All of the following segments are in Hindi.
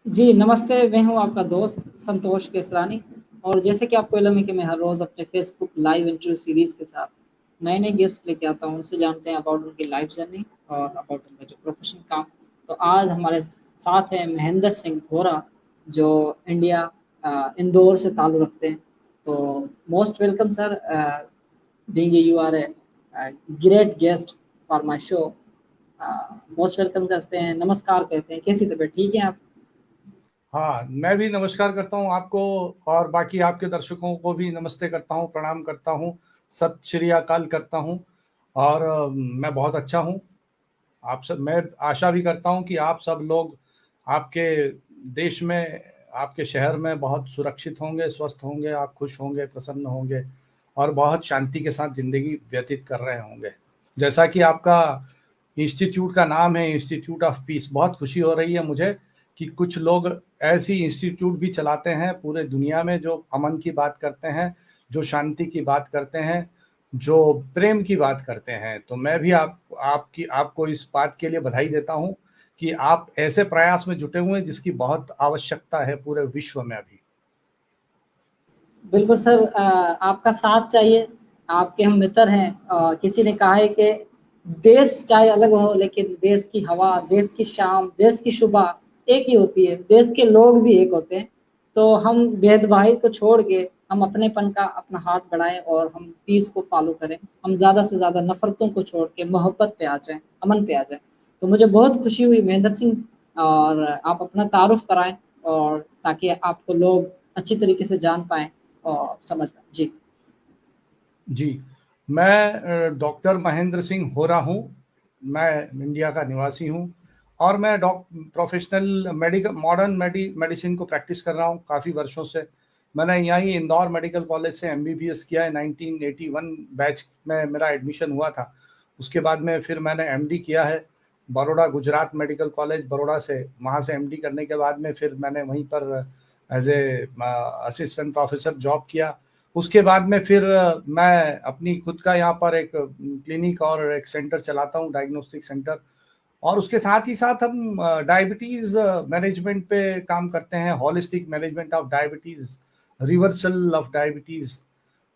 जी, नमस्ते, मैं हूँ आपका दोस्त संतोष केसरानी। और जैसे कि आपको मालूम है कि मैं हर रोज़ अपने फ़ेसबुक लाइव इंटरव्यू सीरीज़ के साथ नए-नए गेस्ट लेके आता हूँ, उनसे जानते हैं अबाउट उनकी लाइफ़ जर्नी और अबाउट उनका जो प्रोफ़ेशनल काम। तो आज हमारे साथ हैं महेंद्र सिंह होरा, जो इंदौर से ताल्लुक़ रखते हैं। तो most welcome sir, being you are great guest for my show. Most welcome करते हैं, नमस्कार कहते हैं। कैसी तबीयत, ठीक हैं आप? हाँ, मैं भी नमस्कार करता हूँ आपको और बाकी आपके दर्शकों को भी नमस्ते करता हूँ, प्रणाम करता हूँ, सत श्री अकाल करता हूँ और मैं बहुत अच्छा हूँ। आप सब मैं आशा भी करता हूँ कि आप सब लोग आपके देश में, आपके शहर में बहुत सुरक्षित होंगे, स्वस्थ होंगे, आप खुश होंगे, प्रसन्न होंगे और बहुत शांति के साथ ज़िंदगी व्यतीत कर रहे होंगे। जैसा कि आपका इंस्टीट्यूट का नाम है इंस्टीट्यूट ऑफ पीस, बहुत खुशी हो रही है मुझे कि कुछ लोग ऐसी इंस्टीट्यूट भी चलाते हैं पूरे दुनिया में जो अमन की बात करते हैं, जो शांति की बात करते हैं, जो प्रेम की बात करते हैं। तो मैं भी आपको इस बात के लिए बधाई देता हूँ कि आप ऐसे प्रयास में जुटे हुए हैं जिसकी बहुत आवश्यकता है पूरे विश्व में अभी। बिल्कुल सर, आपका साथ चाहिए। आपके हम मित्र हैं। किसी ने कहा है कि देश चाहे अलग हो, लेकिन देश की हवा, देश की शाम, देश की सुबह एक ही होती है। देश के लोग भी एक होते हैं। तो हम भेदभाव को छोड़ के हम अपनेपन का अपना हाथ बढ़ाएं और हम पीस को फॉलो करें। हम ज़्यादा से ज़्यादा नफ़रतों को छोड़ के मोहब्बत पे आ जाएं, अमन पे आ जाएं। तो मुझे बहुत खुशी हुई महेंद्र सिंह, और आप अपना तारुफ कराएं, और ताकि आपको लोग अच्छी तरीके से जान पाएँ और समझ पाएँ। जी। जी, मैं डॉक्टर महेंद्र सिंह होरा हूँ। मैं इंडिया का निवासी हूँ और मैं प्रोफ़ेशनल मेडिसिन को प्रैक्टिस कर रहा हूँ काफ़ी वर्षों से। मैंने यहीं इंदौर मेडिकल कॉलेज से एमबीबीएस किया है, 1981 बैच में मेरा एडमिशन हुआ था। उसके बाद में फिर मैंने एमडी किया है, बड़ौदा गुजरात मेडिकल कॉलेज बड़ौदा से। वहाँ से एमडी करने के बाद में फिर मैंने वहीं पर एज़ असिस्टेंट प्रोफ़ेसर जॉब किया। उसके बाद में फिर मैं अपनी खुद का यहाँ पर एक क्लिनिक और एक सेंटर चलाता हूँ, डायग्नोस्टिक सेंटर। और उसके साथ ही साथ हम डायबिटीज़ मैनेजमेंट पे काम करते हैं, holistic management of diabetes, reversal of diabetes.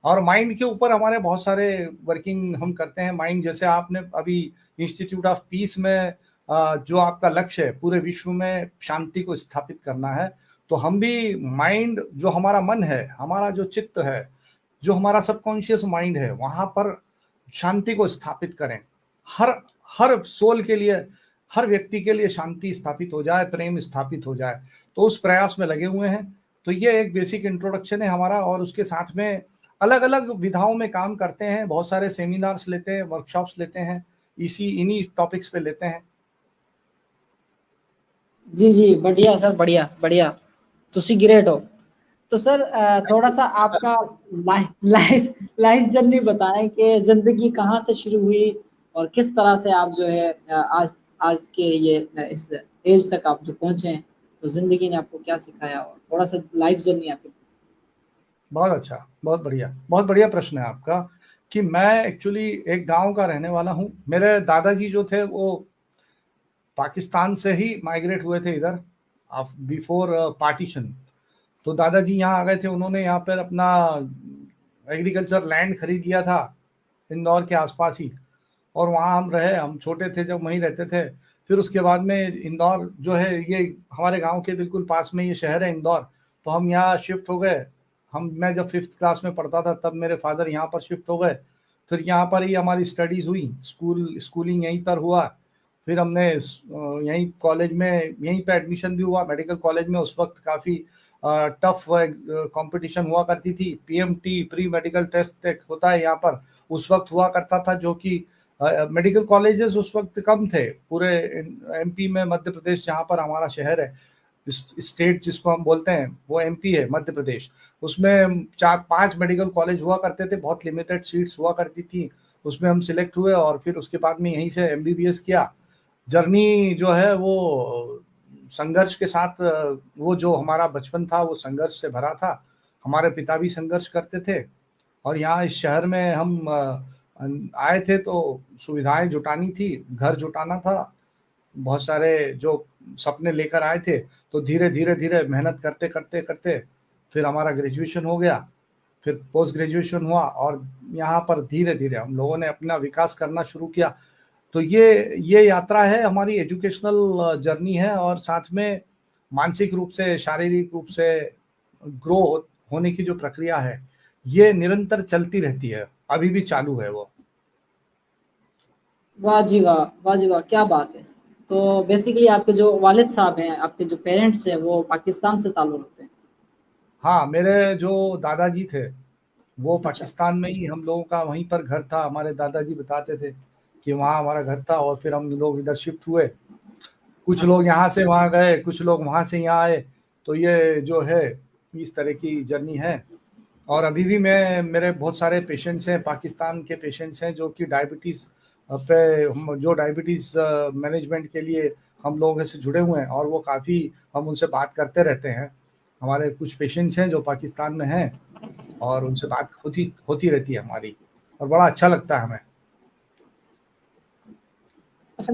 और माइंड के ऊपर हमारे बहुत सारे वर्किंग हम करते हैं। माइंड जैसे आपने अभी इंस्टीट्यूट ऑफ पीस में जो आपका लक्ष्य है पूरे विश्व में शांति को स्थापित करना है, तो हम भी माइंड जो हमारा मन है, हमारा जो चित्त है, जो हमारा सबकॉन्शियस माइंड है, वहाँ पर शांति को स्थापित करें। हर हर सोल के लिए, हर व्यक्ति के लिए शांति स्थापित हो जाए, प्रेम स्थापित हो जाए। तो उस प्रयास में लगे हुए हैं। तो ये एक बेसिक इंट्रोडक्शन है हमारा और उसके साथ में अलग-अलग विधाओं में काम करते हैं, बहुत सारे सेमिनार्स लेते हैं, वर्कशॉप्स लेते हैं, इन्हीं टॉपिक्स पे लेते हैं। जी, जी, बढ़िया सर, बढ़िया, बढ़िया। तुसी ग्रेट हो। तो सर, थोड़ा-सा आपका लाइफ लाइफ लाइफ जर्नी बताएँ कि ज़िंदगी कहाँ से शुरू हुई और किस तरह से आप जो है आज आज के ये इस एज तक आप जो पहुँचे हैं। तो ज़िंदगी ने आपको क्या सिखाया, और थोड़ा-सा लाइफ जर्नी आपकी। बहुत अच्छा, बहुत बढ़िया प्रश्न है आपका कि मैं एक्चुअली एक गाँव का रहने वाला हूँ। मेरे दादाजी जो थे वो पाकिस्तान से ही माइग्रेट हुए थे इधर बिफोर पार्टीशन। तो दादाजी यहाँ आ गए थे, उन्होंने यहाँ पर अपना एग्रीकल्चर लैंड खरीद लिया था इंदौर के आसपास ही। और वहाँ हम रहे, हम छोटे थे जब वहीं रहते थे। फिर उसके बाद में इंदौर जो है ये हमारे गांव के बिल्कुल पास में ये शहर है इंदौर। तो हम यहाँ शिफ्ट हो गए। मैं जब 5th क्लास में पढ़ता था तब मेरे फादर यहाँ पर शिफ्ट हो गए। फिर यहाँ पर ही हमारी स्टडीज़ हुई, स्कूलिंग यहीं पर हुआ। फिर हमने यहीं कॉलेज में यहीं पे एडमिशन भी हुआ मेडिकल कॉलेज में। उस वक्त काफ़ी टफ कंपटीशन हुआ करती थी। पीएमटी प्री मेडिकल टेस्ट एक होता है यहाँ पर, उस वक्त हुआ करता था, जो कि मेडिकल कॉलेजेस उस वक्त कम थे पूरे एमपी में। मध्य प्रदेश जहाँ पर हमारा शहर है, स्टेट जिसको हम बोलते हैं वो एमपी है, मध्य प्रदेश। उसमें 4-5 मेडिकल कॉलेज हुआ करते थे, बहुत लिमिटेड सीट्स हुआ करती थी। उसमें हम सिलेक्ट हुए और फिर उसके बाद में यहीं से एमबीबीएस किया। जर्नी जो है वो संघर्ष के साथ, वो जो हमारा बचपन था वो संघर्ष से भरा था। हमारे पिता भी संघर्ष करते थे और यहाँ इस शहर में हम आए थे तो सुविधाएं जुटानी थी, घर जुटाना था। बहुत सारे जो सपने लेकर आए थे। तो धीरे धीरे धीरे मेहनत करते करते करते फिर हमारा ग्रेजुएशन हो गया, फिर पोस्ट ग्रेजुएशन हुआ, और यहाँ पर धीरे धीरे हम लोगों ने अपना विकास करना शुरू किया। तो ये यात्रा है, हमारी एजुकेशनल जर्नी है, और साथ में मानसिक रूप से, शारीरिक रूप से ग्रो होने की जो प्रक्रिया है, ये निरंतर चलती रहती है, अभी भी चालू है वो। वाह जी वाह, वाह जी वाह, क्या बात है। तो बेसिकली आपके जो वालिद साहब हैं, आपके जो पेरेंट्स हैं, वो पाकिस्तान से ताल्लुक़ रखते हैं? हाँ, मेरे जो दादाजी थे वो अच्छा। पाकिस्तान में ही, हम लोगों का वहीं पर घर था। हमारे दादाजी बताते थे कि वहाँ हमारा घर था, और फिर हम लोग इधर शिफ्ट हुए। कुछ अच्छा। लोग यहाँ से वहाँ गए, कुछ लोग वहाँ से यहाँ आए। तो ये जो है, इस तरह की जर्नी है। और अभी भी मेरे बहुत सारे पेशेंट्स हैं, पाकिस्तान के पेशेंट्स हैं, जो कि डायबिटीज़ जो डायबिटीज़ मैनेजमेंट के लिए हम लोगों से जुड़े हुए हैं, और वो काफ़ी, हम उनसे बात करते रहते हैं। हमारे कुछ पेशेंट्स हैं जो पाकिस्तान में हैं, और उनसे बात होती होती रहती है हमारी, और बड़ा अच्छा लगता है हमें। अच्छा,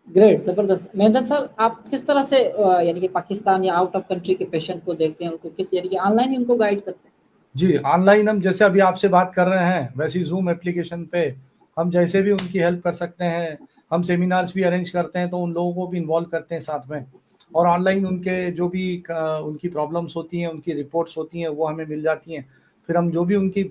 ग्रेट, ज़बरदस्त। महेंद्र सर, आप किस तरह से यानी कि पाकिस्तान या आउट ऑफ कंट्री के पेशेंट को देखते हैं? उनको किस यानी कि ऑनलाइन ही उनको गाइड करते हैं? जी, ऑनलाइन हम जैसे अभी आपसे बात कर रहे हैं, वैसे ही ज़ूम एप्लीकेशन पे हम जैसे भी उनकी हेल्प कर सकते हैं। हम सेमिनार्स भी अरेंज करते हैं, तो उन लोगों को भी इन्वॉल्व करते हैं साथ में। और ऑनलाइन उनके जो भी उनकी प्रॉब्लम्स होती हैं, उनकी रिपोर्ट्स होती हैं, वो हमें मिल जाती हैं। फिर हम जो भी उनकी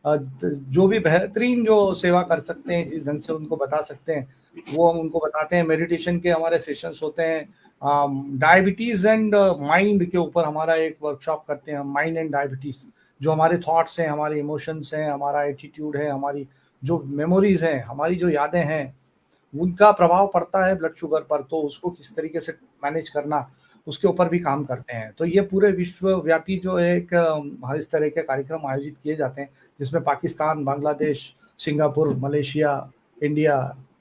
जो भी बेहतरीन जो सेवा कर सकते हैं, जिस ढंग से उनको बता सकते हैं, वो हम उनको बताते हैं। मेडिटेशन के हमारे सेशंस होते हैं। डायबिटीज़ एंड माइंड के ऊपर हमारा एक वर्कशॉप करते हैं, माइंड एंड डायबिटीज़। जो हमारे थॉट्स हैं, हमारे इमोशंस हैं, हमारा एटीट्यूड है, हमारी जो मेमोरीज हैं, हमारी जो यादें हैं, उनका प्रभाव पड़ता है ब्लड शुगर पर। तो उसको किस तरीके से मैनेज करना, उसके ऊपर भी काम करते हैं। तो ये पूरे विश्वव्यापी जो है एक इस तरह के कार्यक्रम आयोजित किए जाते हैं, जिसमें Pakistan, Bangladesh, Singapore, Malaysia, India,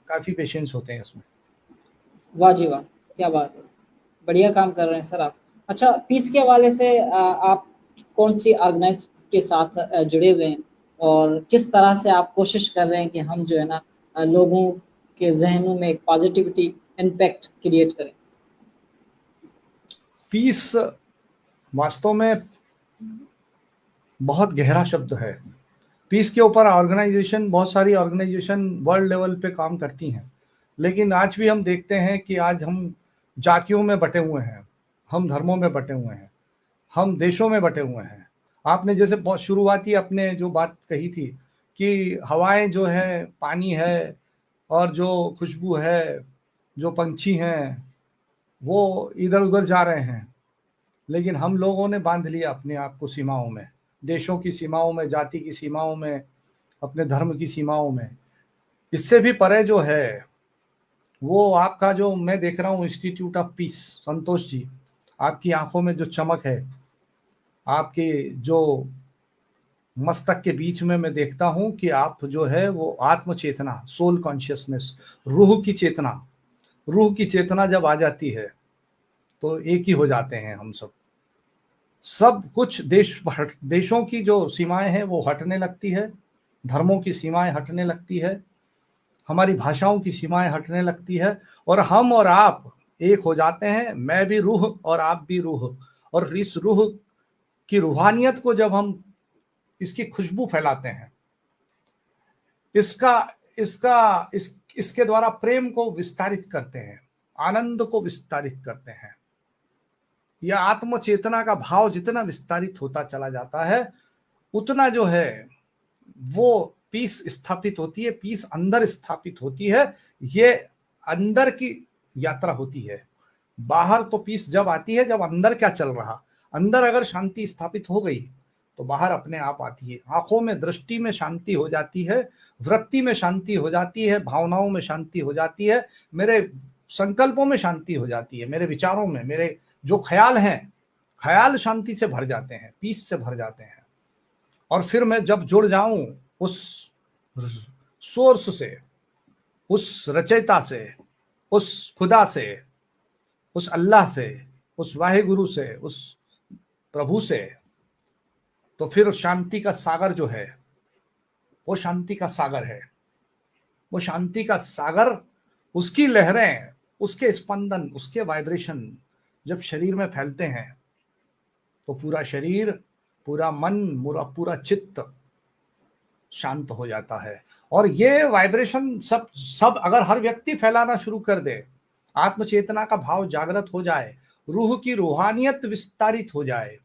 काफ़ी पेशेंट्स होते हैं इसमें। वाह जी वाह! क्या बात है। बढ़िया काम कर रहे हैं सर आप। अच्छा, पीस के हवाले से आप कौन-सी ऑर्गेनाइज़ के साथ जुड़े हुए हैं? और किस तरह से आप कोशिश कर रहे हैं कि हम जो है ना लोगों के ज़हनों में एक पॉज़िटिविटी इम्पैक्ट क्रिएट करें? पीस वास्तव में बहुत गहरा शब्द है। पीस के ऊपर ऑर्गेनाइजेशन, बहुत सारी ऑर्गेनाइजेशन वर्ल्ड लेवल पे काम करती हैं, लेकिन आज भी हम देखते हैं कि आज हम जातियों में बटे हुए हैं, हम धर्मों में बटे हुए हैं, हम देशों में बटे हुए हैं। आपने जैसे बहुत शुरुआती अपने जो बात कही थी कि हवाएं जो है, पानी है, और जो खुशबू है, जो पंछी हैं, वो इधर उधर जा रहे हैं, लेकिन हम लोगों ने बांध लिया अपने आप को सीमाओं में, देशों की सीमाओं में, जाति की सीमाओं में, अपने धर्म की सीमाओं में। इससे भी परे जो है, वो आपका जो मैं देख रहा हूँ institute of peace, Santosh ji, आपकी आंखों में जो चमक है, आपके जो मस्तक के बीच में मैं देखता हूँ कि आप जो है वो आत्म चेतना, सोल कॉन्शियसनेस, रूह की चेतना जब आ जाती है, तो एक ही हो जाते हैं हम सब। सब कुछ देशों की जो सीमाएं हैं वो हटने लगती है, धर्मों की सीमाएं हटने लगती है, हमारी भाषाओं की सीमाएं हटने लगती है, और हम और आप एक हो जाते हैं। मैं भी रूह और आप भी रूह। और इस रूह की रूहानियत को जब हम इसकी खुशबू फैलाते हैं, इसका इसके द्वारा प्रेम को विस्तारित करते हैं, आनंद को विस्तारित करते हैं, यह आत्म चेतना का भाव जितना विस्तारित होता चला जाता है, उतना जो है वो पीस स्थापित होती है, पीस अंदर स्थापित होती है। ये अंदर की यात्रा होती है। बाहर तो पीस जब आती है जब अंदर क्या चल रहा, अंदर अगर शांति स्थापित हो गई तो बाहर अपने आप आती है। आंखों में, दृष्टि में शांति हो जाती है, वृत्ति में शांति हो जाती है, भावनाओं में शांति हो जाती है, मेरे संकल्पों में शांति हो जाती है, मेरे विचारों में, मेरे जो ख्याल हैं, ख्याल शांति से भर जाते हैं, पीस से भर जाते हैं। और फिर मैं जब जुड़ जाऊं उस सोर्स से, उस रचयिता से, उस खुदा से, उस अल्लाह से, उस वाहिगुरु से, उस प्रभु से, तो फिर शांति का सागर जो है, वो शांति का सागर है। वो शांति का सागर, उसकी लहरें उसके स्पंदन, उसके वाइब्रेशन जब शरीर में फैलते हैं तो पूरा शरीर, पूरा मन, पूरा चित्त शांत हो जाता है। और ये वाइब्रेशन सब सब अगर हर व्यक्ति फैलाना शुरू कर दे, आत्म चेतना का भाव जागृत हो जाए, रूह की रूहानियत विस्तारित हो जाए,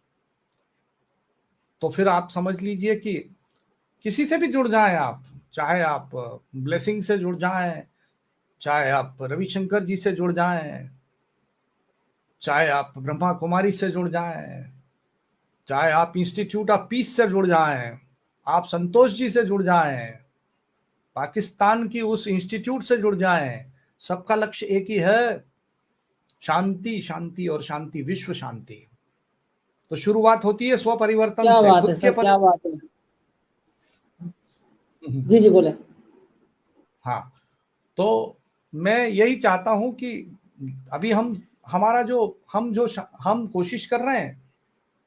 तो फिर आप समझ लीजिए कि किसी से भी जुड़ जाएं आप, चाहे आप ब्लेसिंग से जुड़ जाएं, चाहे आप रविशंकर जी से जुड़ जाएं, चाहे आप ब्रह्मा कुमारी से जुड़ जाएं, चाहे आप इंस्टीट्यूट ऑफ पीस से जुड़ जाएं, आप संतोष जी से जुड़ जाएं, पाकिस्तान की उस इंस्टीट्यूट से जुड़ जाएं, सबका लक्ष्य एक ही है, शांति, शांति और शांति, विश्व शांति। तो शुरुआत होती है स्व परिवर्तन क्या से, बात खुद है के सर, क्या बात है। जी जी बोले। हाँ, तो मैं यही चाहता हूं कि अभी हमारा हम कोशिश कर रहे हैं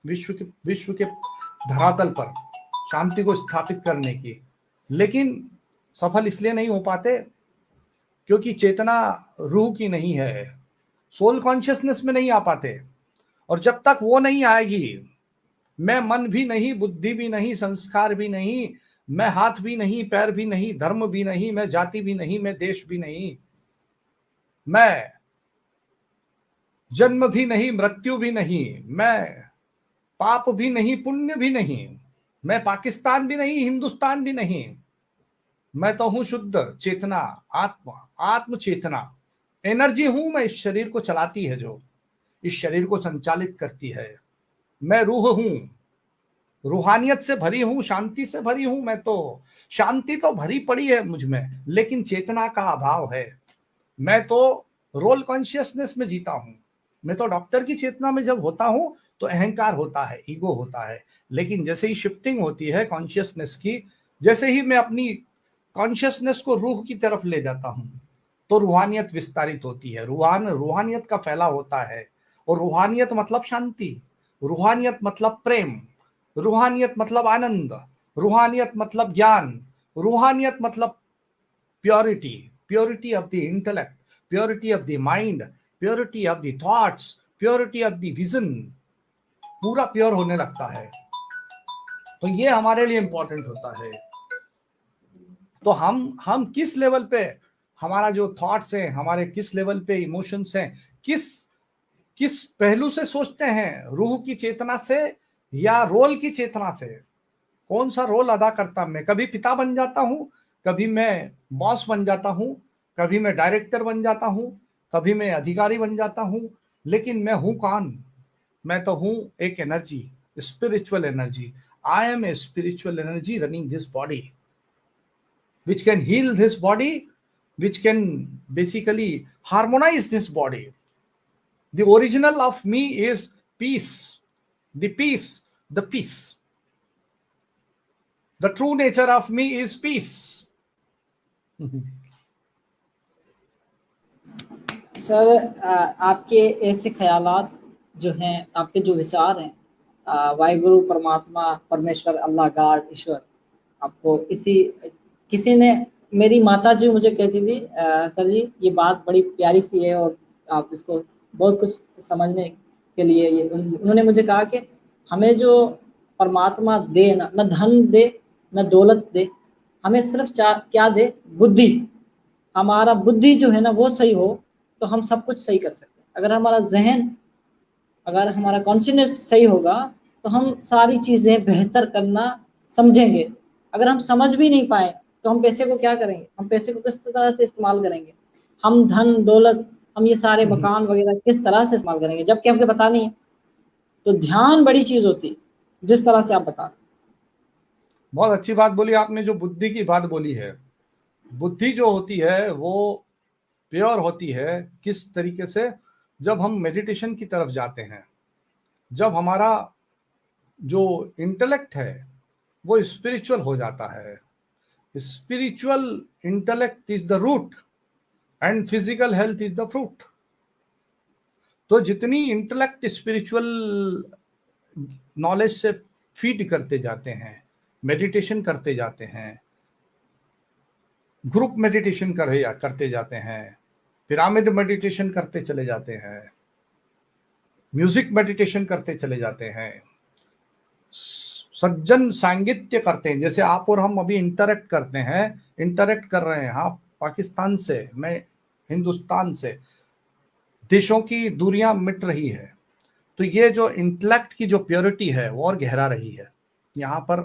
विश्व के धरातल पर शांति को स्थापित करने की, लेकिन सफल इसलिए नहीं हो पाते क्योंकि चेतना रूह की नहीं है, सोल कॉन्शियसनेस में नहीं आ पाते। और जब तक वो नहीं आएगी, मैं मन भी नहीं, बुद्धि भी नहीं, संस्कार भी नहीं, मैं हाथ भी नहीं, पैर भी नहीं, धर्म भी नहीं, मैं जाति भी नहीं, मैं देश भी नहीं, मैं जन्म भी नहीं, मृत्यु भी नहीं, मैं पाप भी नहीं, पुण्य भी नहीं, मैं पाकिस्तान भी नहीं, हिंदुस्तान भी नहीं, मैं तो हूं शुद्ध चेतना, आत्मा, आत्म चेतना, एनर्जी हूं मैं, इस शरीर को चलाती है, जो इस शरीर को संचालित करती है। मैं रूह हूं, रूहानियत से भरी हूं, शांति से भरी हूं। मैं तो शांति तो भरी पड़ी है मुझ में, लेकिन चेतना का अभाव है। मैं तो रोल कॉन्शियसनेस में जीता हूं। मैं तो डॉक्टर की चेतना में जब होता हूं तो अहंकार होता है, ईगो होता है, लेकिन जैसे ही शिफ्टिंग होती है कॉन्शियसनेस की, जैसे ही मैं अपनी कॉन्शियसनेस को रूह की तरफ ले जाता हूं, तो रूहानियत विस्तारित होती है, रूहानियत का फैला होता है। और रूहानियत मतलब शांति, रूहानियत मतलब प्रेम, रूहानियत मतलब आनंद, रूहानियत मतलब ज्ञान, रूहानियत मतलब purity, purity of the intellect, purity of the mind, purity of the thoughts, purity of the vision, पूरा प्योर होने लगता है। तो ये हमारे लिए इंपॉर्टेंट होता है। तो हम किस लेवल पे हमारा जो थॉट्स हैं, हमारे किस लेवल पे इमोशंस हैं, किस किस पहलू से सोचते हैं, रूह की चेतना से या रोल की चेतना से, कौन सा रोल अदा करता मैं? कभी पिता बन जाता हूं, कभी मैं बॉस बन जाता हूं, कभी मैं डायरेक्टर बन जाता हूं, कभी मैं अधिकारी बन जाता हूं, लेकिन मैं हूं कौन? मैं तो हूं एक energy, spiritual energy. I am a spiritual energy running this body, which can heal this body, which can basically harmonize this body. The original of me is peace, the peace, the peace. The true nature of me is peace. Sir आपके ऐसे ख्यालात जो हैं, आपके जो विचार हैं, वाहिगुरु, परमात्मा, परमेश्वर, अल्लाह, गॉड, ईश्वर, आपको किसी ने, मेरी माता जी मुझे कहती थी, सर जी ये बात बड़ी प्यारी सी है और आप इसको बहुत कुछ समझने के लिए, ये उन्होंने मुझे कहा कि हमें जो परमात्मा दे, न धन दे न दौलत दे, हमें सिर्फ क्या दे? बुद्धि। हमारा बुद्धि जो है ना वो सही हो तो हम सब कुछ सही कर सकते हैं। अगर हमारा जहन, अगर हमारा कॉन्शियसनेस सही होगा तो हम सारी चीज़ें बेहतर करना समझेंगे। अगर हम समझ भी नहीं पाए तो हम पैसे को क्या करेंगे? हम पैसे को किस तरह से इस्तेमाल करेंगे? हम धन दौलत, हम ये सारे मकान वगैरह किस तरह से इस्तेमाल करेंगे, जबकि हमको पता नहीं है। तो ध्यान बड़ी चीज़ होती है, जिस तरह से आप बता। बहुत अच्छी बात बोली आपने, जो बुद्धि की बात बोली है। बुद्धि जो होती है वो प्योर होती है किस तरीके से? जब हम मेडिटेशन की तरफ जाते हैं, जब हमारा जो इंटेलेक्ट है वो स्पिरिचुअल हो जाता है। Spiritual intellect is the root and physical health is the fruit. तो जितनी इंटेलेक्ट स्पिरिचुअल नॉलेज से फीड करते जाते हैं, मेडिटेशन करते जाते हैं, ग्रुप मेडिटेशन करते जाते हैं, पिरामिड मेडिटेशन करते चले जाते हैं, म्यूजिक मेडिटेशन करते चले जाते हैं, सज्जन सांगित्य करते हैं, जैसे आप और हम अभी इंटरेक्ट करते हैं, इंटरेक्ट कर रहे हैं, आप पाकिस्तान से, मैं हिंदुस्तान से, देशों की दूरियां मिट रही है। तो ये जो इंटेलेक्ट की जो प्योरिटी है वो और गहरा रही है, यहाँ पर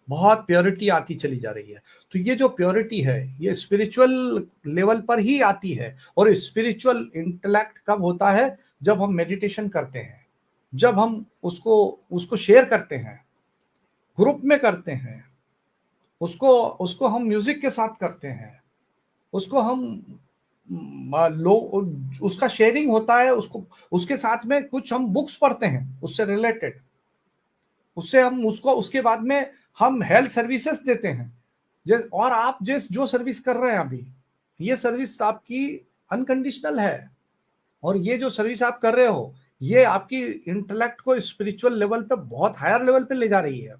बहुत प्योरिटी आती चली जा रही है। तो ये जो प्योरिटी है ये स्पिरिचुअल लेवल पर ही आती है। और स्पिरिचुअल इंटेलेक्ट कब होता है? जब हम मेडिटेशन करते हैं, जब हम उसको शेयर करते हैं, ग्रुप में करते हैं, उसको हम म्यूजिक के साथ करते हैं, उसको हम लोग, उसका शेयरिंग होता है, उसके साथ में कुछ हम बुक्स पढ़ते हैं उससे रिलेटेड, उससे हम उसके बाद में हम हेल्थ सर्विसेज देते हैं। और आप जो सर्विस कर रहे हैं अभी, ये सर्विस आपकी अनकंडीशनल है। और ये जो सर्विस आप कर रहे हो ये आपकी इंटेलेक्ट को स्पिरिचुअल लेवल पे बहुत हायर लेवल पे ले जा रही है।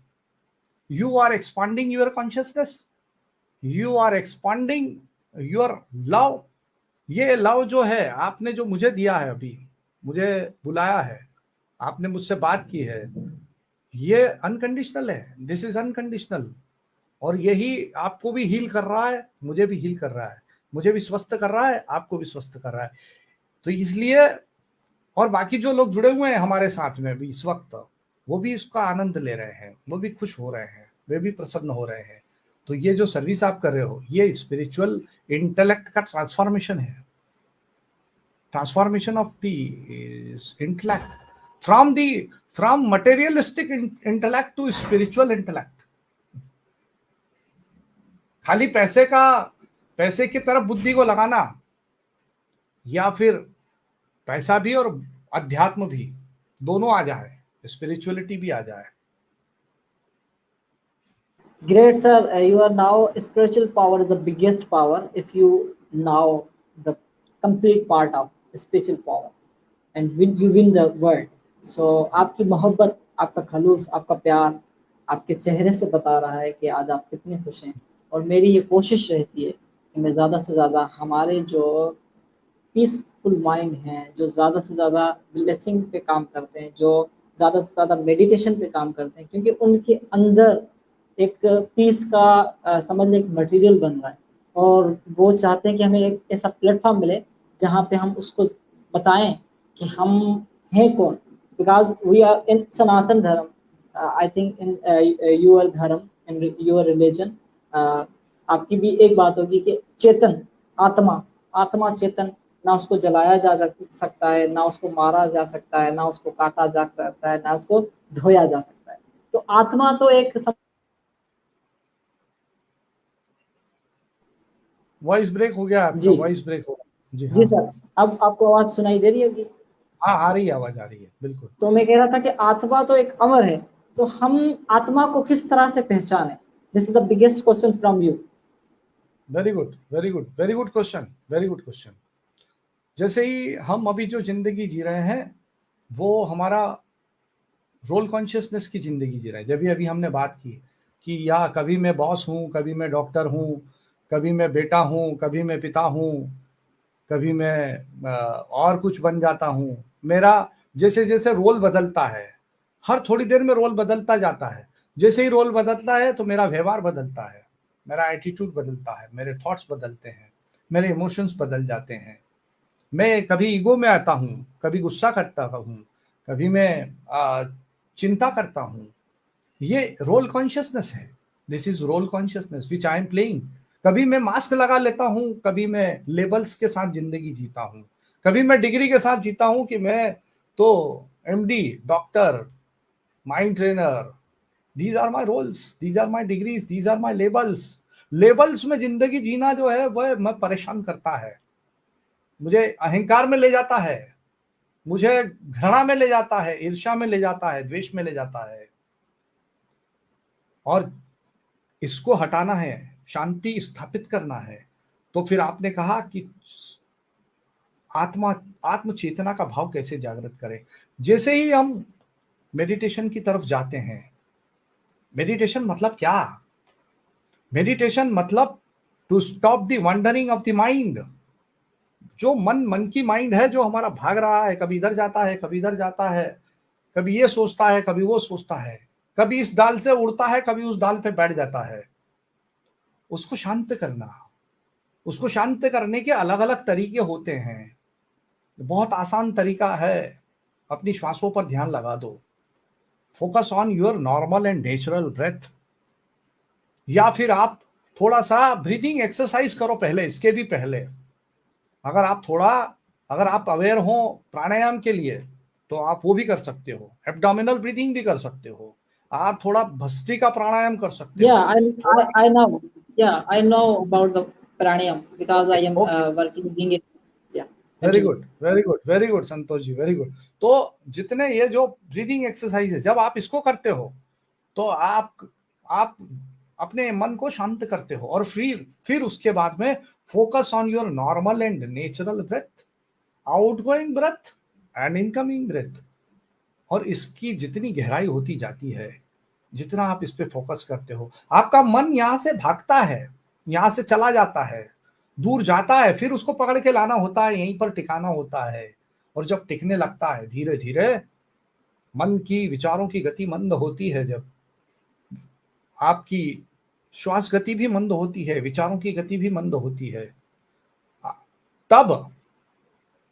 You are expanding your consciousness, you are expanding your love. ये लव जो है आपने जो मुझे दिया है, अभी मुझे बुलाया है, आपने मुझसे बात की है, ये अनकंडीशनल है, दिस इज अनकंडीशनल। और यही आपको भी हील कर रहा है, मुझे भी हील कर रहा है, मुझे भी स्वस्थ कर रहा है, आपको भी स्वस्थ कर रहा है। तो इसलिए, और बाकी जो लोग जुड़े हुए हैं हमारे साथ में भी इस वक्त, वो भी इसका आनंद ले रहे हैं, वो भी खुश हो रहे हैं, वे भी प्रसन्न हो रहे हैं। तो ये जो सर्विस आप कर रहे हो ये स्पिरिचुअल इंटेलेक्ट का ट्रांसफॉर्मेशन है, transformation of the intellect from materialistic intellect to spiritual intellect. खाली पैसे की तरफ बुद्धि को लगाना, या फिर पैसा भी और अध्यात्म भी दोनों आ जाए, स्पिरिचुअलिटी भी आ जाए। Great, sir. You are now spiritual power is the biggest power. If you now the complete part of spiritual power, and you win the world. So आपकी मोहब्बत, आपका खलूस, आपका प्यार आपके चेहरे से बता रहा है कि आज आप कितने खुश हैं। और मेरी ये कोशिश रहती है कि मैं ज़्यादा से ज़्यादा हमारे जो पीसफुल माइंड हैं, जो ज़्यादा से ज़्यादा ब्लेसिंग पे काम करते हैं, जो ज़्यादा से ज़्यादा मेडिटेशन पे काम करते हैं, क्योंकि उनके अंदर एक पीस का समझने एक मटेरियल बन रहा है। और वो चाहते हैं कि हमें एक ऐसा प्लेटफॉर्म मिले जहाँ पे हम उसको बताएं कि हम हैं कौन। बिकॉज वी आर इन सनातन धर्म, आई थिंक इन योर धर्म, इन योर रिलीजन, आपकी भी एक बात होगी कि चेतन आत्मा चेतन, ना उसको जलाया जा सकता है, ना उसको मारा जा सकता है, ना उसको काटा जा सकता है, ना उसको धोया जा सकता है। तो आत्मा तो एक वॉइस ब्रेक हो गया आपका, वॉइस ब्रेक हो गया जी। जी सर, अब आपको आवाज सुनाई दे रही होगी? हाँ, आ रही है, आवाज आ रही है, बिल्कुल। तो मैं कह रहा था कि आत्मा तो एक अमर है, तो हम आत्मा को किस तरह से पहचाने? This is the biggest question from you. Very good, very good, very good question, very good question. जैसे ही हम अभी जो जिंदगी जी रहे हैं वो हमारा रोल कॉन्शियसनेस की जिंदगी जी रहे हैं। जब अभी हमने बात की कि या कभी मैं बॉस हूँ, कभी मैं डॉक्टर हूँ, कभी मैं बेटा हूँ, कभी मैं पिता हूँ, कभी मैं और कुछ बन जाता हूँ। मेरा जैसे जैसे रोल बदलता है, हर थोड़ी देर में रोल बदलता जाता है। जैसे ही रोल बदलता है तो मेरा व्यवहार बदलता है, मेरा एटीट्यूड बदलता है, मेरे थॉट्स बदलते हैं, मेरे इमोशंस बदल जाते हैं। मैं कभी ईगो में आता हूँ, कभी गुस्सा करता हूँ, कभी मैं चिंता करता हूँ। ये रोल कॉन्शियसनेस है, this is role consciousness which I am playing. कभी मैं मास्क लगा लेता हूँ, कभी मैं लेबल्स के साथ जिंदगी जीता हूँ, कभी मैं डिग्री के साथ जीता हूँ कि मैं तो MD, doctor, mind trainer. These are my roles, these are my degrees, these are my labels. Labels में जिंदगी जीना जो है वह मैं परेशान करता है, मुझे अहंकार में ले जाता है, मुझे घृणा में ले जाता है, ईर्ष्या में ले जाता है, द्वेष में ले जाता है। और इसको हटाना है, शांति स्थापित करना है। तो फिर आपने कहा कि आत्म चेतना का भाव कैसे जागृत करें। जैसे ही हम मेडिटेशन की तरफ जाते हैं, मेडिटेशन मतलब क्या? मेडिटेशन मतलब to stop the wandering of the mind. जो मन की माइंड है, जो हमारा भाग रहा है, कभी इधर जाता है, कभी इधर जाता है, कभी ये सोचता है, कभी वो सोचता है, कभी इस डाल से उड़ता है, कभी उस डाल पे बैठ जाता है, उसको शांत करना। उसको शांत करने के अलग अलग तरीके होते हैं। बहुत आसान तरीका है, अपनी श्वासों पर ध्यान लगा दो। Focus on your normal and natural breath. या फिर आप थोड़ा सा ब्रीदिंग एक्सरसाइज करो पहले, इसके भी पहले अगर आप अवेयर हो प्राणायाम के लिए तो आप वो भी कर सकते हो, एब्डोमिनल ब्रीदिंग भी कर सकते हो, आप थोड़ा भस्त्रिका प्राणायाम कर सकते हो। I know. Yeah, I know about the pranayam because I am okay, working in it. Yeah, very continue. Good, very good, very good Santosh ji, very good. तो जितने ये जो ब्रीदिंग एक्सरसाइज है, जब आप इसको करते हो तो आप अपने मन को शांत करते हो, और फिर उसके बाद में focus on your normal and natural breath, outgoing breath and incoming breath. और इसकी जितनी गहराई होती जाती है, जितना आप इस पे फोकस करते हो, आपका मन यहां से भागता है, यहां से चला जाता है, दूर जाता है, फिर उसको पकड़ के लाना होता है, यहीं पर टिकाना होता है। और जब टिकने लगता है धीरे धीरे, मन की विचारों की गति मंद होती है, जब आपकी श्वास गति भी मंद होती है, विचारों की गति भी मंद होती है, तब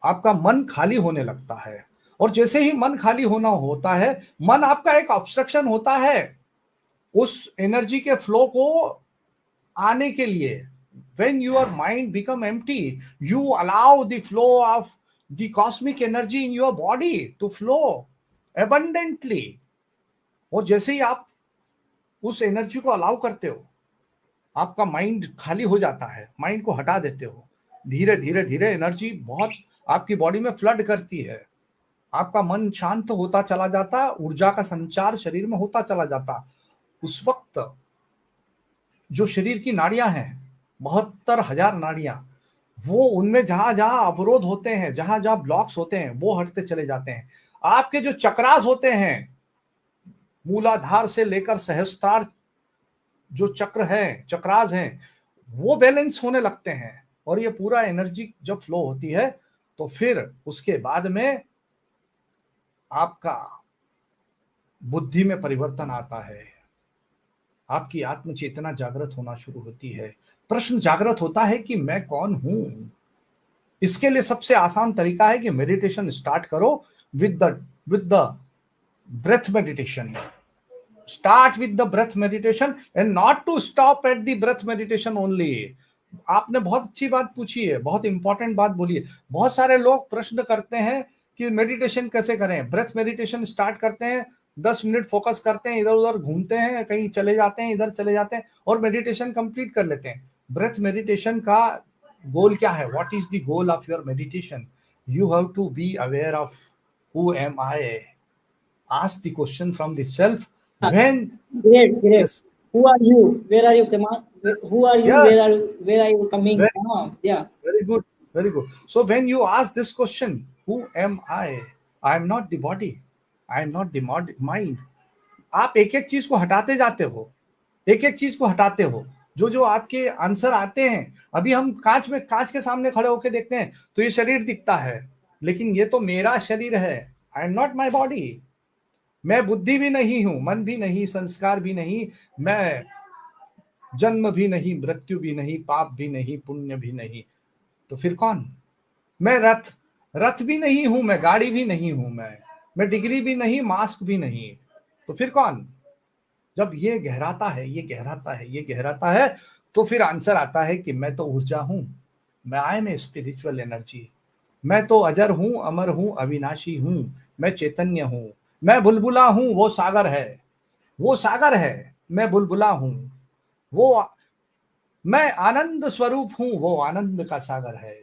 आपका मन खाली होने लगता है। और जैसे ही मन खाली होना होता है, मन आपका एक ऑब्स्ट्रक्शन होता है उस एनर्जी के फ्लो को आने के लिए। when your mind become empty, you allow the flow of the cosmic energy in your body to flow abundantly। और जैसे ही आप उस एनर्जी को अलाउ करते हो, आपका माइंड खाली हो जाता है, माइंड को हटा देते हो, धीरे धीरे धीरे एनर्जी बहुत आपकी बॉडी में फ्लड करती है, आपका मन शांत होता चला जाता, ऊर्जा का संचार शरीर में होता चला जाता। उस वक्त जो शरीर की नाड़ियां हैं, 72,000 नाड़ियां, वो उनमें जहां जहां अवरोध होते हैं, जहां जहां ब्लॉक्स होते हैं, वो हटते चले जाते हैं। आपके जो चक्रास होते हैं, मूलाधार से लेकर सहस्त्रार जो चक्र हैं, चक्रास हैं, वो बैलेंस होने लगते हैं। और ये पूरा एनर्जी जब फ्लो होती है, तो फिर उसके बाद में आपका बुद्धि में परिवर्तन आता है, आपकी आत्म चेतना जागृत होना शुरू होती है। प्रश्न जागृत होता है कि मैं कौन हूं। इसके लिए सबसे आसान तरीका है कि मेडिटेशन स्टार्ट करो with the breath meditation. Start with the breath meditation and not to stop at the breath meditation only. आपने बहुत अच्छी बात पूछी है, बहुत इंपॉर्टेंट बात बोली है। बहुत सारे लोग प्रश्न करते हैं कि मेडिटेशन कैसे करें। ब्रेथ मेडिटेशन स्टार्ट करते हैं, 10 मिनट फोकस करते हैं, इधर उधर घूमते हैं, कहीं चले जाते हैं, इधर चले जाते हैं, और मेडिटेशन कंप्लीट कर लेते हैं। ब्रेथ मेडिटेशन का गोल क्या है? What is the goal of your meditation? You have to be aware of who am I. Ask the question from the self when Great, great. yes, Who are you? Where are you coming? Who are you? yes, Where are you coming very, from? Yeah. very good, very good. So when you ask this question, who am I am not the body, I am not the mind। आप एक एक चीज को हटाते जाते हो, एक एक चीज को हटाते हो, जो जो आपके आंसर आते हैं। अभी हम कांच के सामने खड़े होकर देखते हैं तो ये शरीर दिखता है, लेकिन ये तो मेरा शरीर है। I am not my body. मैं बुद्धि भी नहीं हूं, मन भी नहीं, संस्कार भी नहीं, मैं जन्म भी नहीं, मृत्यु भी नहीं, पाप भी नहीं, पुण्य भी नहीं। तो फिर कौन? मैं रथ भी नहीं हूं, मैं गाड़ी भी नहीं हूं, मैं डिग्री भी नहीं, मास्क भी नहीं। तो फिर कौन? जब ये गहराता है, ये गहराता है, ये गहराता है, तो फिर आंसर आता है कि मैं तो ऊर्जा हूं, मैं I am a spiritual energy. मैं तो अजर हूं, अमर हूं, अविनाशी हूं, मैं चैतन्य हूं। मैं बुलबुला हूं, वो सागर है, वो सागर है, मैं बुलबुला हूं, वो मैं आनंद स्वरूप हूं, वो आनंद का सागर है,